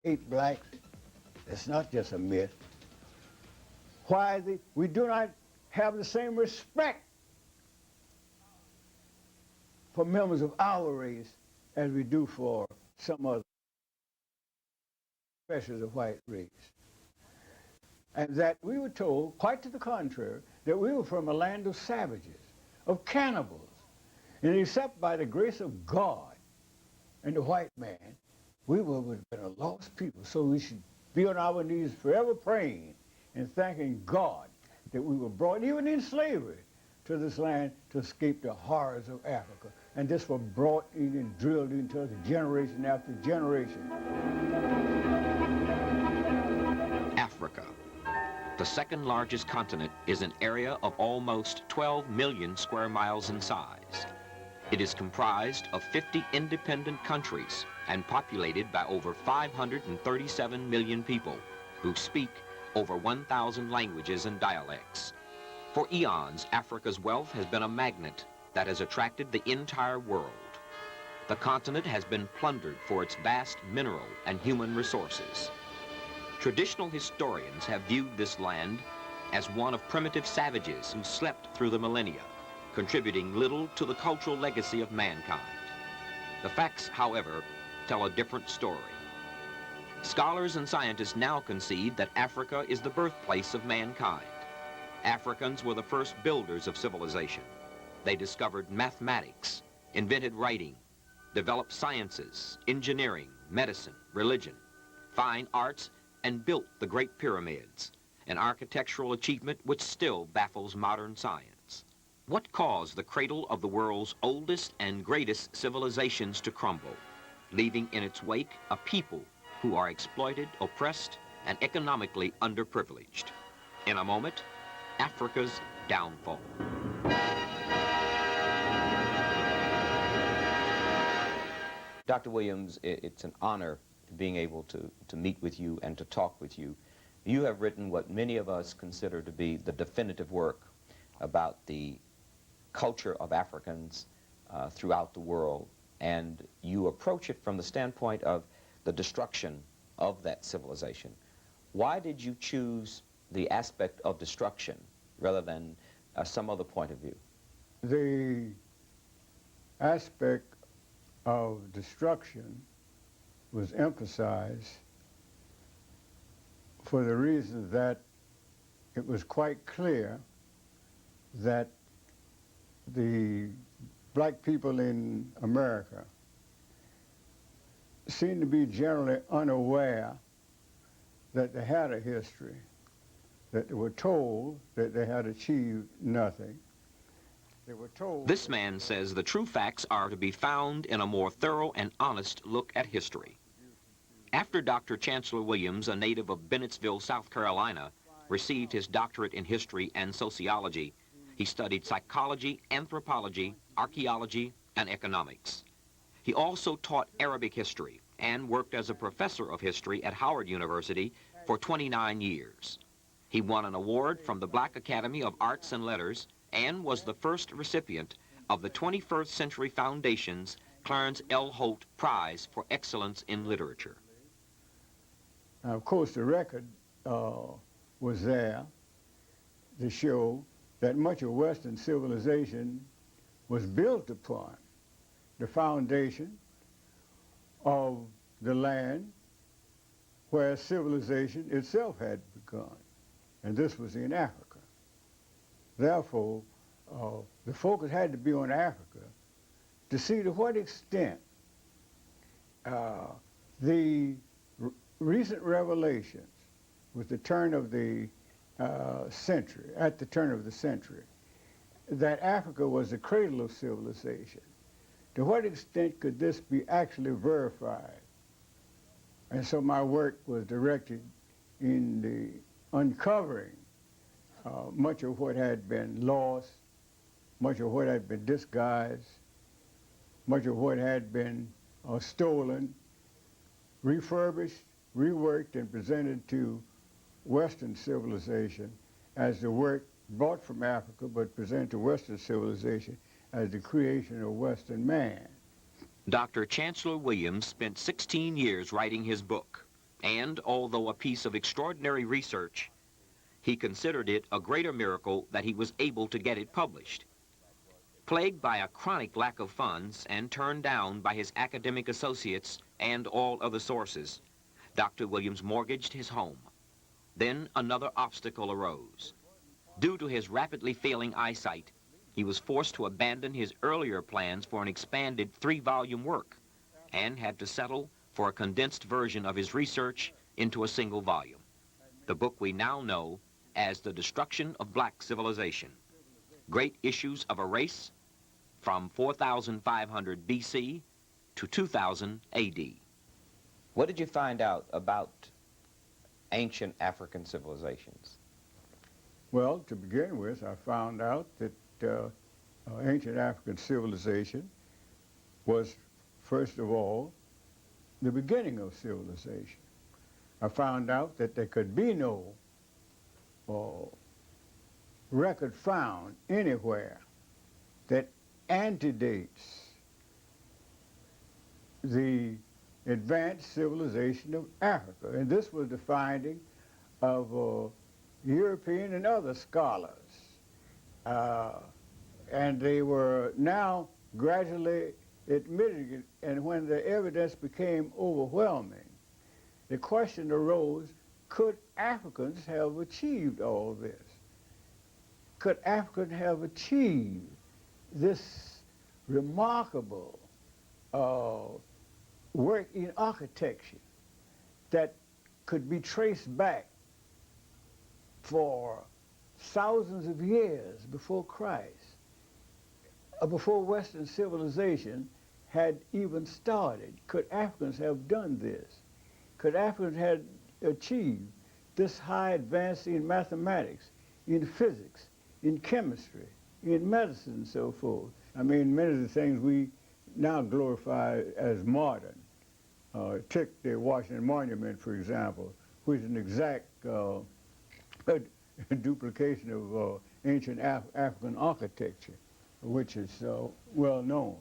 hate blacks. It's not just a myth. Why we do not have the same respect for members of our race as we do for some other, especially the white race. And that we were told, quite to the contrary, that we were from a land of savages, of cannibals. And except by the grace of God and the white man, we would have been a lost people. So we should be on our knees forever praying and thanking God that we were brought, even in slavery, to this land to escape the horrors of Africa. And this was brought in and drilled into us generation after generation. Africa, the second largest continent, is an area of almost 12 million square miles in size. It is comprised of 50 independent countries and populated by over 537 million people who speak over 1,000 languages and dialects. For eons, Africa's wealth has been a magnet that has attracted the entire world. The continent has been plundered for its vast mineral and human resources. Traditional historians have viewed this land as one of primitive savages who slept through the millennia, contributing little to the cultural legacy of mankind. The facts, however, tell a different story. Scholars and scientists now concede that Africa is the birthplace of mankind. Africans were the first builders of civilization. They discovered mathematics, invented writing, developed sciences, engineering, medicine, religion, fine arts, and built the Great Pyramids, an architectural achievement which still baffles modern science. What caused the cradle of the world's oldest and greatest civilizations to crumble, leaving in its wake a people who are exploited, oppressed, and economically underprivileged? In a moment, Africa's downfall. Dr. Williams, it's an honor being able to meet with you and to talk with you. You have written what many of us consider to be the definitive work about the culture of Africans throughout the world, and you approach it from the standpoint of the destruction of that civilization. Why did you choose the aspect of destruction rather than some other point of view? The aspect of destruction was emphasized for the reason that it was quite clear that the black people in America seemed to be generally unaware that they had a history, that they were told that they had achieved nothing. They were told... This man says the true facts are to be found in a more thorough and honest look at history. After Dr. Chancellor Williams, a native of Bennettsville, South Carolina, received his doctorate in history and sociology, he studied psychology, anthropology, archaeology, and economics. He also taught Arabic history and worked as a professor of history at Howard University for 29 years. He won an award from the Black Academy of Arts and Letters and was the first recipient of the 21st Century Foundation's Clarence L. Holt Prize for Excellence in Literature. Now, of course, the record was there to show that much of Western civilization was built upon the foundation of the land where civilization itself had begun, and this was in Africa. Therefore, the focus had to be on Africa to see to what extent the recent revelations with the turn of the century, at the turn of the century, that Africa was the cradle of civilization. To what extent could this be actually verified? And so my work was directed in the uncovering much of what had been lost, much of what had been disguised, much of what had been stolen, refurbished, reworked, and presented to Western civilization as the work brought from Africa, but presented to Western civilization as the creation of Western man. Dr. Chancellor Williams spent 16 years writing his book. And although a piece of extraordinary research, he considered it a greater miracle that he was able to get it published. Plagued by a chronic lack of funds and turned down by his academic associates and all other sources, Dr. Williams mortgaged his home. Then another obstacle arose. Due to his rapidly failing eyesight, he was forced to abandon his earlier plans for an expanded 3-volume work and had to settle for a condensed version of his research into a single volume, the book we now know as The Destruction of Black Civilization, Great Issues of a Race from 4500 BC to 2000 AD. What did you find out about ancient African civilizations? Well, to begin with, I found out that ancient African civilization was, first of all, the beginning of civilization. I found out that there could be no record found anywhere that antedates the advanced civilization of Africa. And this was the finding of European and other scholars. And they were now gradually admitting it, and when the evidence became overwhelming, the question arose, could Africans have achieved all this? Could Africans have achieved this remarkable work in architecture that could be traced back for thousands of years before Christ, before Western civilization had even started? Could Africans have done this? Could Africans have achieved this high advance in mathematics, in physics, in chemistry, in medicine, and so forth? I mean, many of the things we now glorify as modern. Take the Washington Monument, for example, which is an exact duplication of ancient African architecture, which is well known.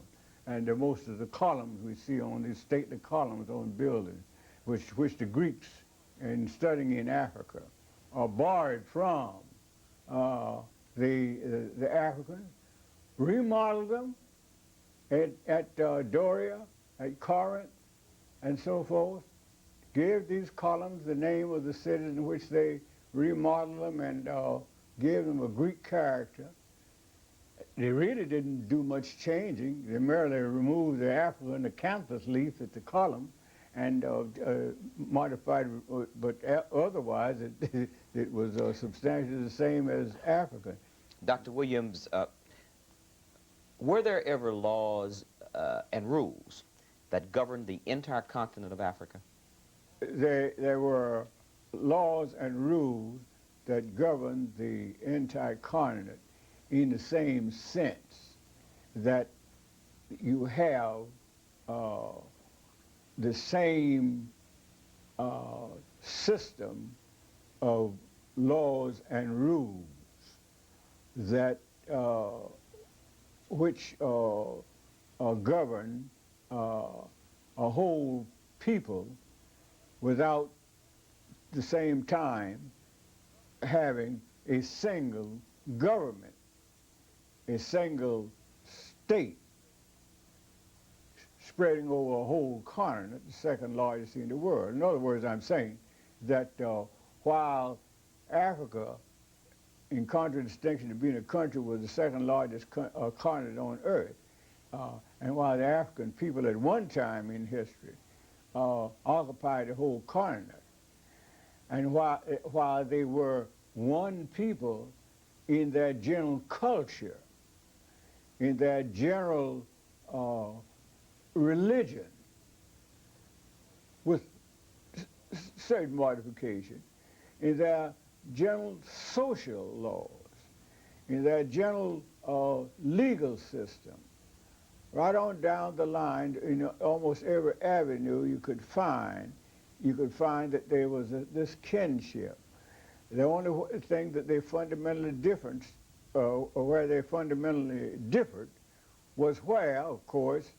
And most of the columns we see on these stately columns on buildings, which the Greeks, in studying in Africa, are borrowed from the Africans, remodeled them at Doria, at Corinth, and so forth, gave these columns the name of the cities in which they remodeled them, and gave them a Greek character. They really didn't do much changing. They merely removed the Africa and the canthus leaf at the column and modified it, but otherwise it was substantially the same as Africa. Dr. Williams, were there ever laws and rules that governed the entire continent of Africa? There were laws and rules that governed the entire continent in the same sense that you have the same system of laws and rules that which govern a whole people without the same time having a single government, a single state spreading over a whole continent, the second largest in the world. In other words, I'm saying that while Africa, in contradistinction to being a country, was the second largest continent on earth, and while the African people at one time in history occupied the whole continent, and while they were one people in their general culture, in their general religion, with certain modification, in their general social laws, in their general legal system, right on down the line, in almost every avenue you could find that there was this kinship. The only thing that they fundamentally different, or where they fundamentally differed, was where, of course,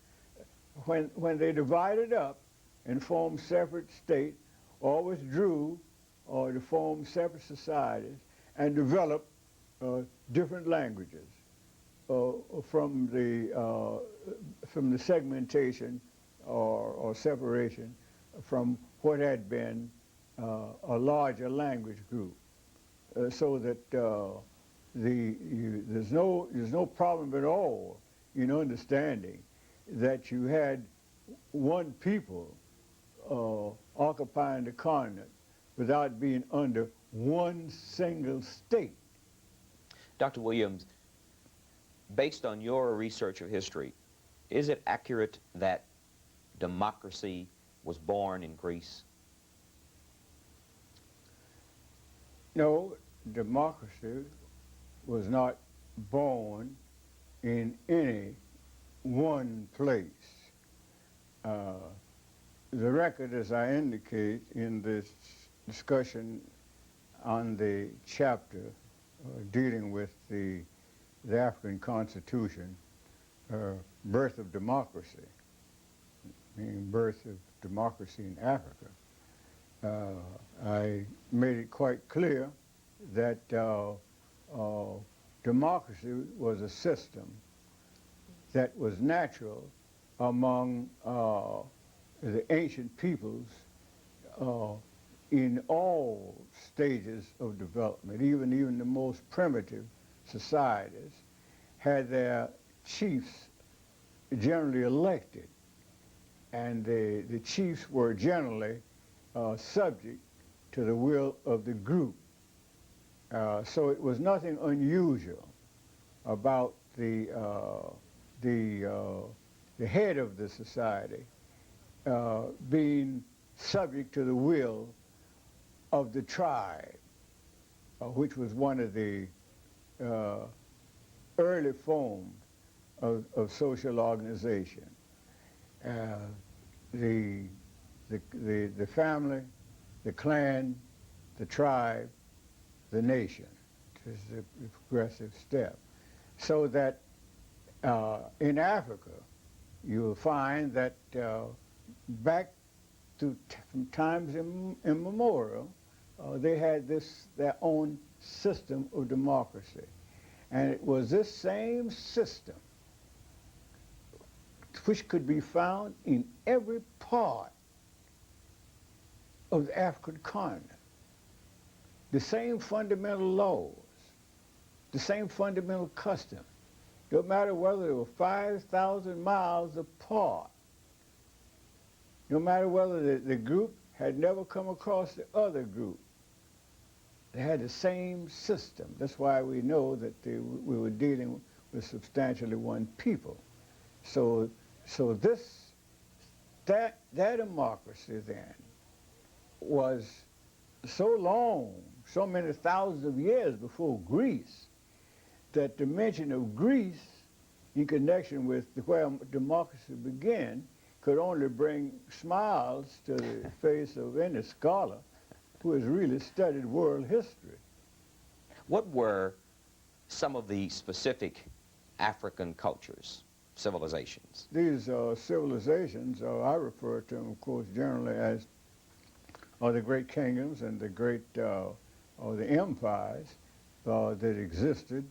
when they divided up and formed separate states, or withdrew to form separate societies and develop different languages from the segmentation or separation from what had been a larger language group, so that there's no problem at all in understanding that you had one people occupying the continent without being under one single state. Dr. Williams, based on your research of history, is it accurate that democracy was born in Greece? No, democracy was not born in any one place. The record, as I indicate in this discussion on the chapter dealing with the African Constitution, birth of democracy, meaning birth of democracy in Africa, I made it quite clear that democracy was a system that was natural among the ancient peoples in all stages of development. Even the most primitive societies had their chiefs generally elected, and the chiefs were generally subject to the will of the group. So it was nothing unusual about the head of the society being subject to the will of the tribe, which was one of the early forms of social organization. The family, the clan, the tribe, the nation. This is a progressive step. So that in Africa, you will find that back to from times immemorial, they had their own system of democracy. And it was this same system which could be found in every part of the African continent. The same fundamental laws, the same fundamental customs. No matter whether they were 5,000 miles apart, no matter whether the group had never come across the other group, they had the same system. That's why we know that we were dealing with substantially one people. So that democracy then was so long, so many thousands of years before Greece, that the mention of Greece in connection with where democracy began could only bring smiles to the face of any scholar who has really studied world history. What were some of the specific African cultures, civilizations? These civilizations, I refer to them, of course, generally as the great kingdoms and the great or the empires that existed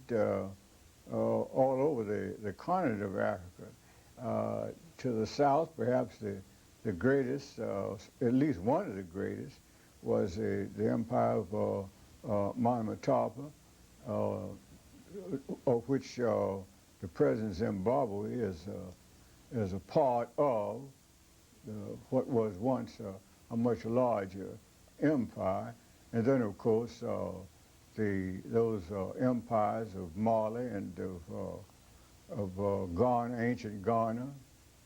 all over the continent of Africa. To the south, perhaps the greatest, at least one of the greatest, was the empire of Monomotapa, of which the present Zimbabwe is a part of what was once a much larger empire. And then, of course, those empires of Mali and of Ghana, ancient Ghana,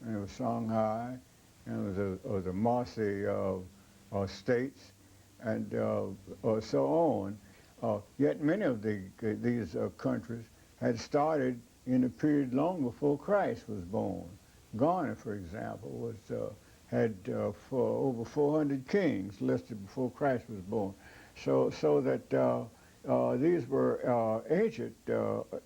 and of Shanghai, and of the Marsi states, and so on. Yet many of these countries had started in a period long before Christ was born. Ghana, for example, had for over 400 kings listed before Christ was born. So that these were ancient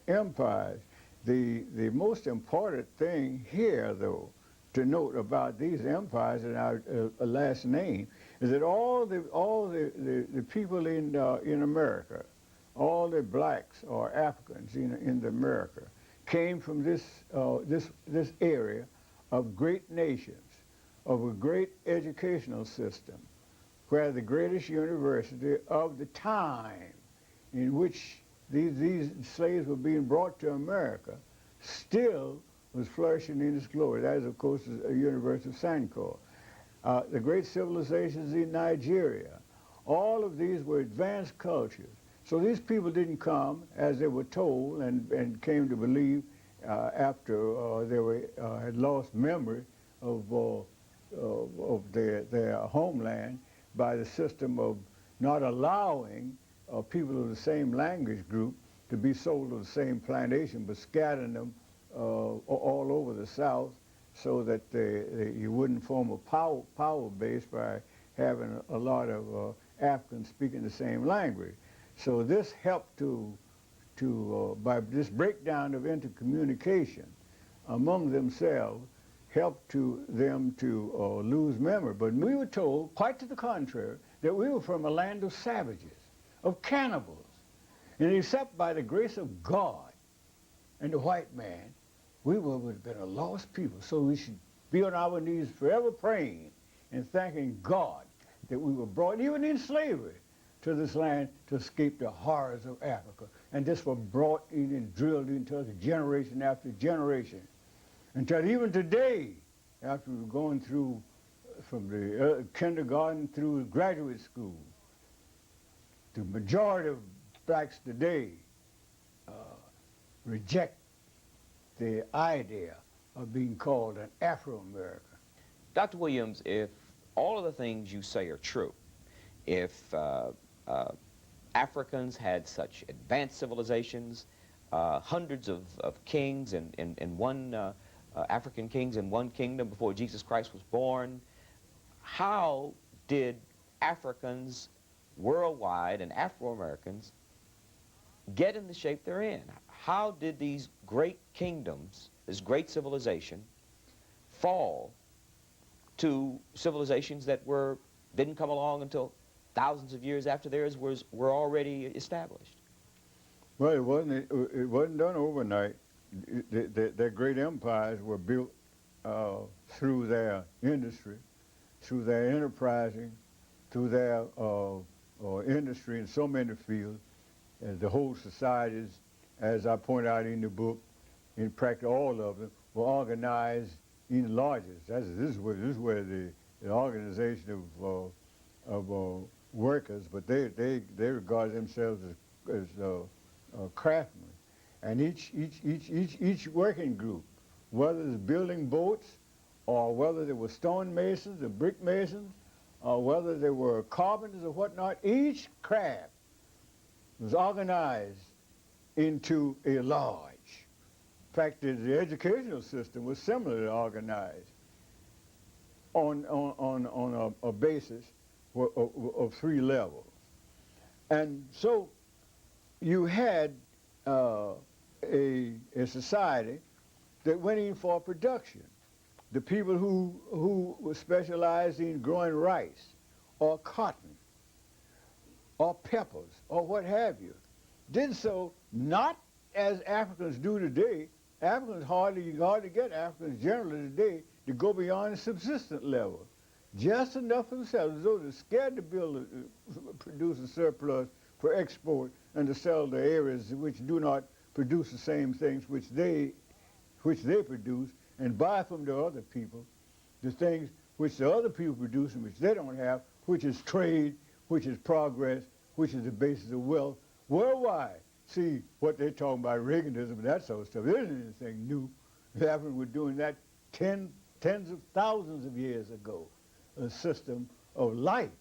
empires. The most important thing here, though, to note about these empires that I last named, is that all the people in America, all the blacks or Africans in America, came from this area of great nations, of a great educational system, where the greatest university of the time in which these slaves were being brought to America still was flourishing in its glory. That is, of course, the University of Sankor. The great civilizations in Nigeria, all of these were advanced cultures. So these people didn't come, as they were told and came to believe after they had lost memory of their homeland by the system of not allowing people of the same language group to be sold to the same plantation, but scattering them all over the South so that you wouldn't form a power base by having a lot of Africans speaking the same language. So this helped by this breakdown of intercommunication among themselves, helped them to lose memory. But we were told, quite to the contrary, that we were from a land of savages, of cannibals. And except by the grace of God and the white man, we would have been a lost people. So we should be on our knees forever praying and thanking God that we were brought, even in slavery, to this land to escape the horrors of Africa. And this were brought in and drilled into us generation after generation. Until even today, after we're going through from the kindergarten through graduate school, the majority of blacks today reject the idea of being called an Afro-American. Dr. Williams, if all of the things you say are true, if Africans had such advanced civilizations, hundreds of kings and one African kings in one kingdom before Jesus Christ was born, how did Africans worldwide and Afro-Americans get in the shape they're in? How did these great kingdoms, this great civilization, fall to civilizations that didn't come along until thousands of years after theirs were already established? Well, it wasn't done overnight. Their great empires were built through their industry, through their enterprising, through their industry in so many fields. The whole societies, as I point out in the book, in practically all of them, were organized in lodges. This is where the organization of workers, but they regard themselves as craftsmen. And each working group, whether it's building boats, or whether they were stone masons or brick masons, or whether they were carpenters or whatnot, each craft was organized into a lodge. In fact, the educational system was similarly organized on a basis of 3 levels. And so you had a society that went in for production. The people who were specialized in growing rice or cotton or peppers or what have you did so not as Africans do today. Africans hardly get Africans generally today to go beyond the subsistence level. Just enough for themselves, as though they're scared to produce a surplus for export and to sell to areas which do not produce the same things which they produce, and buy from the other people the things which the other people produce and which they don't have, which is trade, which is progress, which is the basis of wealth worldwide. See what they're talking about, Reaganism and that sort of stuff. There isn't anything new. The Africans were doing that tens of thousands of years ago, a system of life.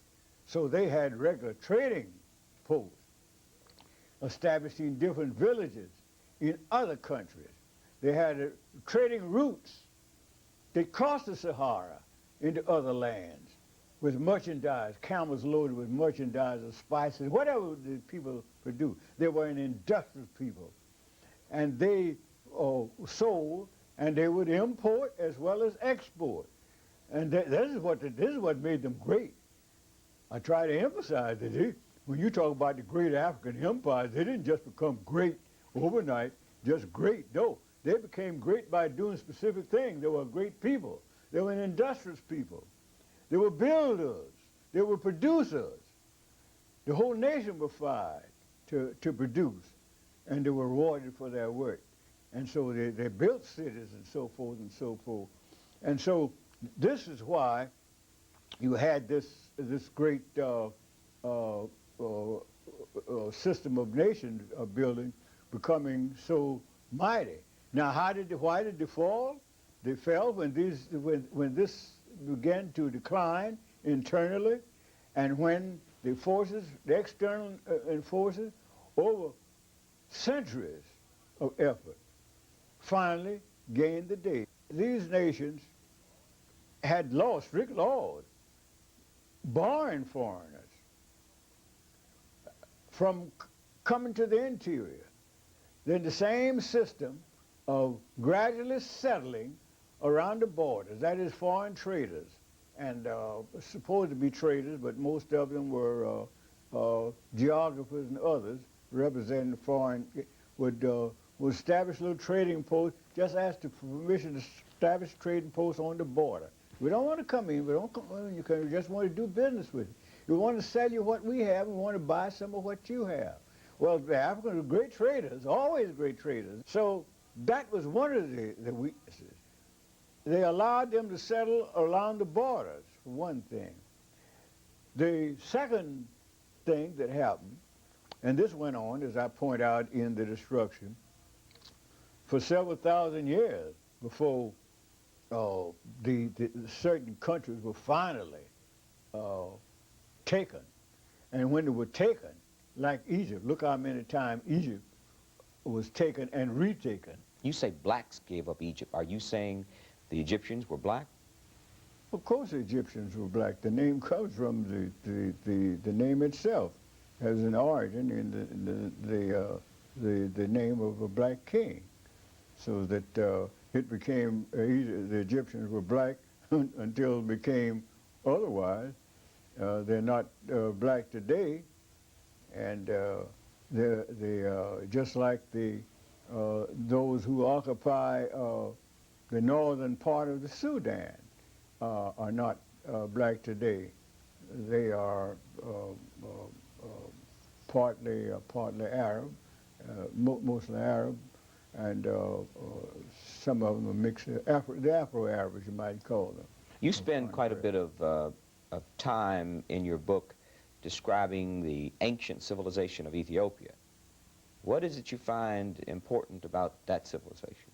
So they had regular trading posts established in different villages in other countries. They had trading routes that crossed the Sahara into other lands with merchandise, camels loaded with merchandise of spices, whatever the people produce. They were an industrious people. And they sold, and they would import as well as export. And this is what made them great. I try to emphasize that when you talk about the great African empires, they didn't just become great overnight, just great. No, they became great by doing specific things. They were great people. They were industrious people. They were builders. They were producers. The whole nation was fired to produce, and they were rewarded for their work. And so they built cities and so forth and so forth. And so this is why you had this great system of nation building becoming so mighty. Now, why did they fall? They fell when this began to decline internally, and when the external forces, over centuries of effort, finally gained the day. These nations had strict laws, barring foreigners from coming to the interior. Then the same system of gradually settling around the borders, that is foreign traders, and supposed to be traders, but most of them were geographers and others representing the foreign, would establish little trading posts, just ask for permission to establish trading posts on the border. We don't want to come in, we just want to do business with you. We want to sell you what we have, we want to buy some of what you have. Well, the Africans were great traders, always great traders. So that was one of the weaknesses. They allowed them to settle along the borders, for one thing. The second thing that happened, and this went on, as I point out in the destruction, for several thousand years before the certain countries were finally taken. And when they were taken, like Egypt, look how many times Egypt was taken and retaken. You say blacks gave up Egypt. Are you saying the Egyptians were black? Of course the Egyptians were black. The name comes from the name itself, has an origin in the name of a black king. So that it became, the Egyptians were black until it became otherwise. They're not black today, and they're just like those who occupy the northern part of the Sudan are not black today. They are partly Arab, mostly Arab, and some of them are mixed, the Afro-Arabs you might call them. You spend quite a bit of time in your book describing the ancient civilization of Ethiopia. What is it you find important about that civilization?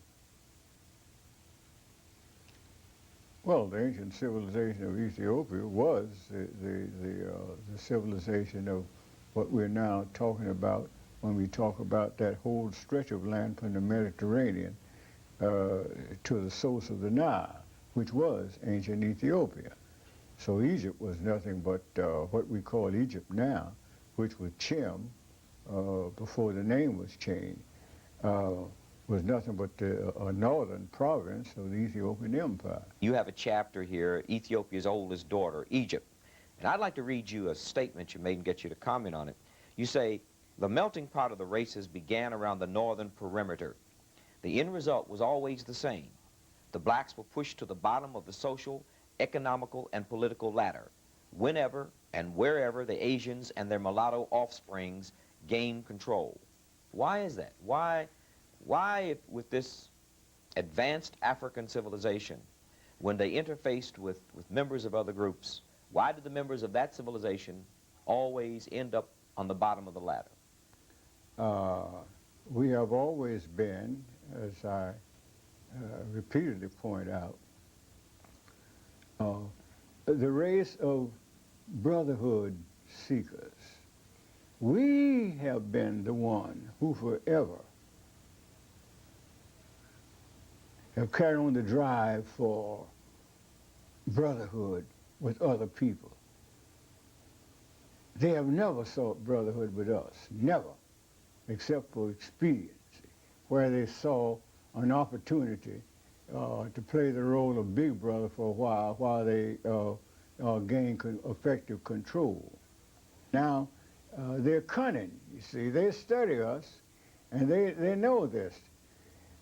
Well, the ancient civilization of Ethiopia was the civilization of what we're now talking about when we talk about that whole stretch of land from the Mediterranean to the source of the Nile, which was ancient Ethiopia. So Egypt was nothing but what we call Egypt now, which was Chem, before the name was changed, was nothing but a northern province of the Ethiopian Empire. You have a chapter here, Ethiopia's oldest daughter, Egypt. And I'd like to read you a statement you made and get you to comment on it. You say, the melting pot of the races began around the northern perimeter. The end result was always the same. The blacks were pushed to the bottom of the social, economical, and political ladder, whenever and wherever the Asians and their mulatto offsprings gained control. Why is that? Why with this advanced African civilization, when they interfaced with members of other groups, why did the members of that civilization always end up on the bottom of the ladder? We have always been, as I repeatedly point out, the race of brotherhood seekers. We have been the one who forever have carried on the drive for brotherhood with other people. They have never sought brotherhood with us, never, except for expediency, where they saw an opportunity to play the role of big brother for a while they gain effective control. Now, they're cunning, you see. They study us, and they know this.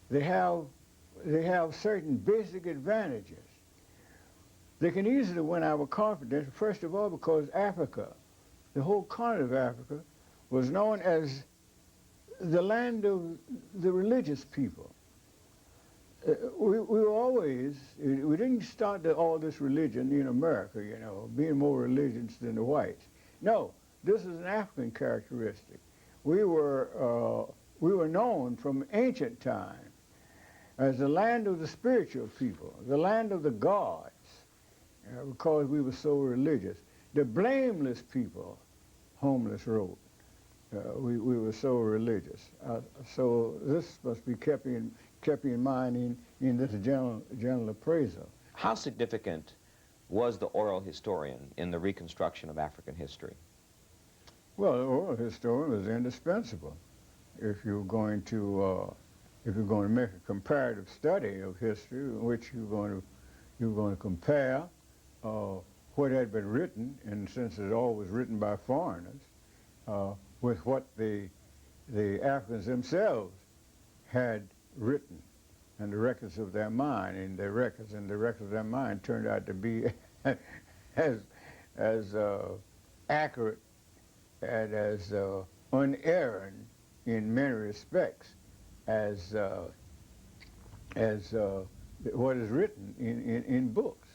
They have certain basic advantages. They can easily win our confidence, first of all, because Africa, the whole continent of Africa, was known as the land of the religious people. We were always, we didn't start all this religion in America, you know, being more religious than the whites. No, this is an African characteristic. We were known from ancient times as the land of the spiritual people, the land of the gods, because we were so religious. The blameless people, Homeless wrote. We were so religious. So this must be kept in mind in this general appraisal. How significant was the oral historian in the reconstruction of African history? Well, the oral historian was indispensable if you're going to make a comparative study of history, in which you're going to compare what had been written, and since it all was written by foreigners, with what the Africans themselves had written, and the records of their mind, and the records of their mind turned out to be as accurate and as unerring in many respects as what is written in books.